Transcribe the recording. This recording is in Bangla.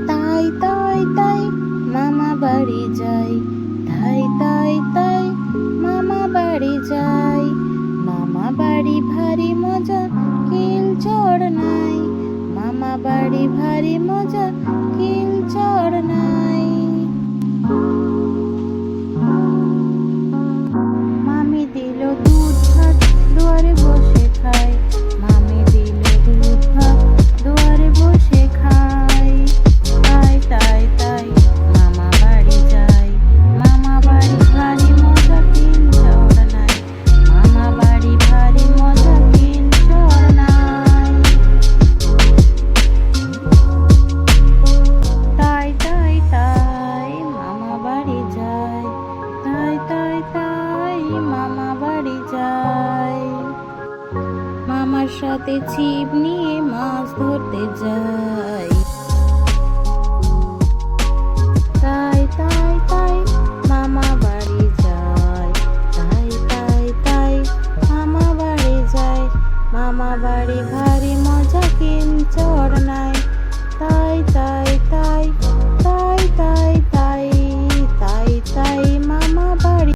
তাই তাই তাই মামা বাড়ি যাই, তাই তাই তাই মামা বাড়ি যাই। মামা বাড়ি ভারী মজা, কিল চড় নাই। মামা বাড়ি ভারী মজা, কিল চড় নাই। মামি দিল দুধ ভাত, দুয়ারে বসে খাই। মামি দিল দুধ ভাত, দুয়ারে বসে খাই। তাই তাই তাই মামা বাড়ি যাই, মামা বাড়ি ভারী মজা, কিল চড় নাই। মামা বাড়ি ভারী মজা, কিল চড় নাই। তাই তাই তাই মামা বাড়ি যাই, তাই তাই তাই মামা বাড়ি যাই। মামার সাথে ছিপ নিয়ে মাছ ধরতে যাই। তাই তাই তাই মামা বাড়ি যাই, তাই তাই তাই মামা বাড়ি যাই। মামা বাড়ি ভারী মজা, কিল চড় নাই। তাই